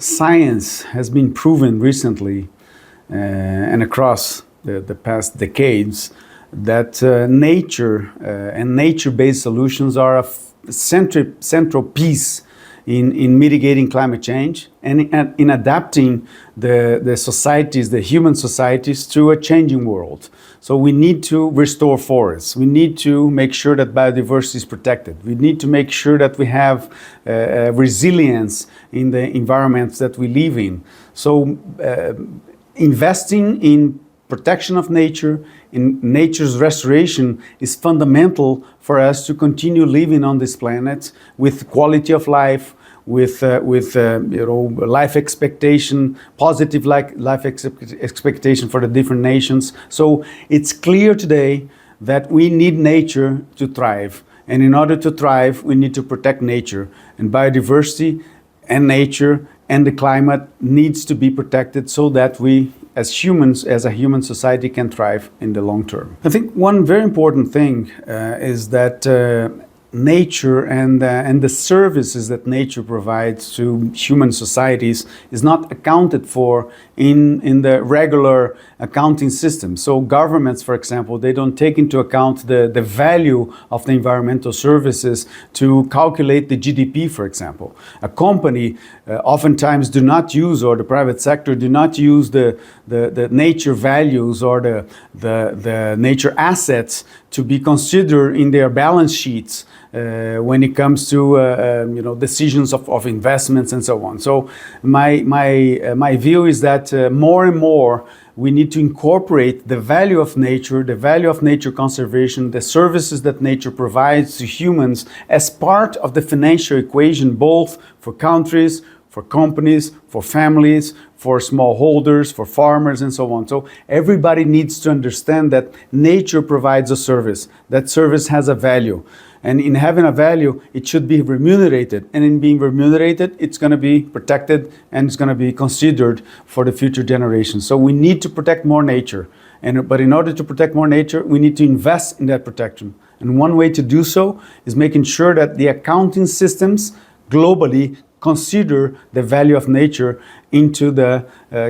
science has been proven recently and across the past decades that nature and nature-based solutions are a central piece in mitigating climate change and in adapting the societies, the human societies, to a changing world. So we need to restore forests. We need to make sure that biodiversity is protected. We need to make sure that we have resilience in the environments that we live in. So investing in protection of nature, in nature's restoration, is fundamental for us to continue living on this planet with quality of life, with life expectation, positive life expectation for the different nations. So it's clear today that we need nature to thrive. And in order to thrive, we need to protect nature. And biodiversity and nature and the climate needs to be protected so that we, as humans, as a human society, can thrive in the long term. I think one very important thing is that nature and the services that nature provides to human societies is not accounted for in the regular accounting system. So governments, for example, they don't take into account the value of the environmental services to calculate the GDP, for example. A company oftentimes do not use, or the private sector do not use the nature values or the nature assets to be considered in their balance sheets when it comes to decisions of investments and so on. So my view is that more and more we need to incorporate the value of nature conservation, the services that nature provides to humans as part of the financial equation, both for countries, for companies, for families, for smallholders, for farmers, and so on. So everybody needs to understand that nature provides a service. That service has a value. And in having a value, it should be remunerated. And in being remunerated, it's going to be protected and it's going to be considered for the future generations. So we need to protect more nature. But in order to protect more nature, we need to invest in that protection. And one way to do so is making sure that the accounting systems globally consider the value of nature into the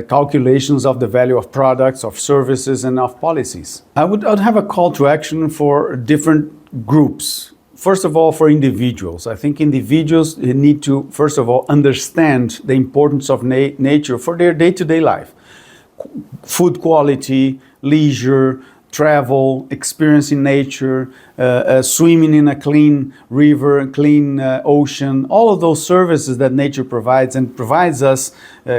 calculations of the value of products, of services, and of policies. I'd have a call to action for different groups. First of all, for individuals. I think individuals need to, first of all, understand the importance of nature for their day-to-day life. Food quality, leisure, travel, experiencing nature, swimming in a clean river, clean ocean, all of those services that nature provides and provides us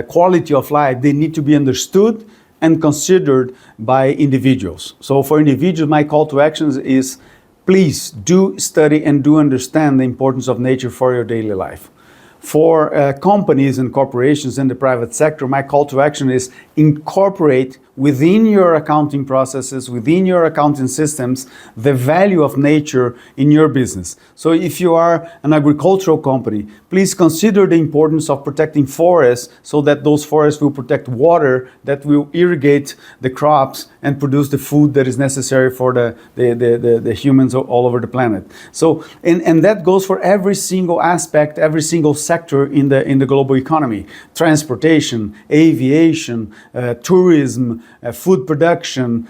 quality of life, they need to be understood and considered by individuals. So for individuals, my call to action is please do study and do understand the importance of nature for your daily life. For companies and corporations in the private sector, my call to action is incorporate within your accounting processes, within your accounting systems, the value of nature in your business. So if you are an agricultural company, please consider the importance of protecting forests so that those forests will protect water that will irrigate the crops and produce the food that is necessary for the humans all over the planet. So, and that goes for every single aspect, every single sector in the global economy. Transportation, aviation, tourism, food production,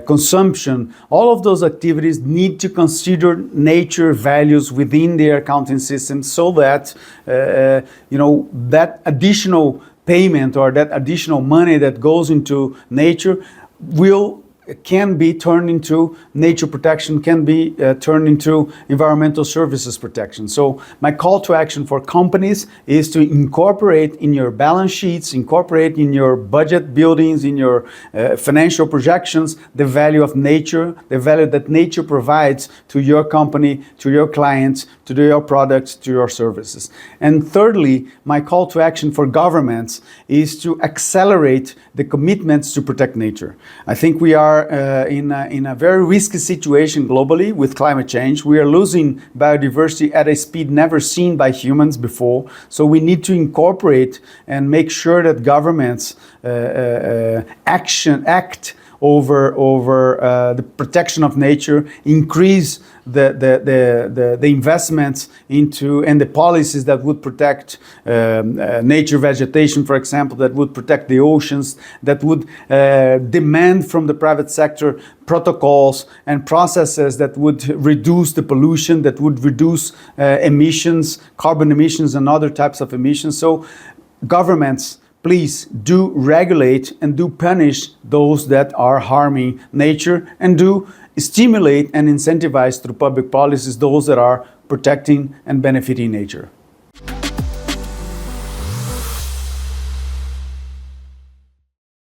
consumption, all of those activities need to consider nature values within their accounting system so that, that additional payment or that additional money that goes into nature can be turned into nature protection, can be turned into environmental services protection. So my call to action for companies is to incorporate in your balance sheets, incorporate in your budget buildings, in your financial projections, the value of nature, the value that nature provides to your company, to your clients, to your products, to your services. And thirdly, my call to action for governments is to accelerate the commitments to protect nature. I think we are in a very risky situation globally with climate change. We are losing biodiversity at a speed never seen by humans before. So we need to incorporate and make sure that governments act over the protection of nature, increase the investments into and the policies that would protect nature vegetation, for example, that would protect the oceans, that would demand from the private sector protocols and processes that would reduce the pollution, that would reduce emissions, carbon emissions and other types of emissions. So governments, please do regulate and do punish those that are harming nature, and do stimulate and incentivize through public policies those that are protecting and benefiting nature.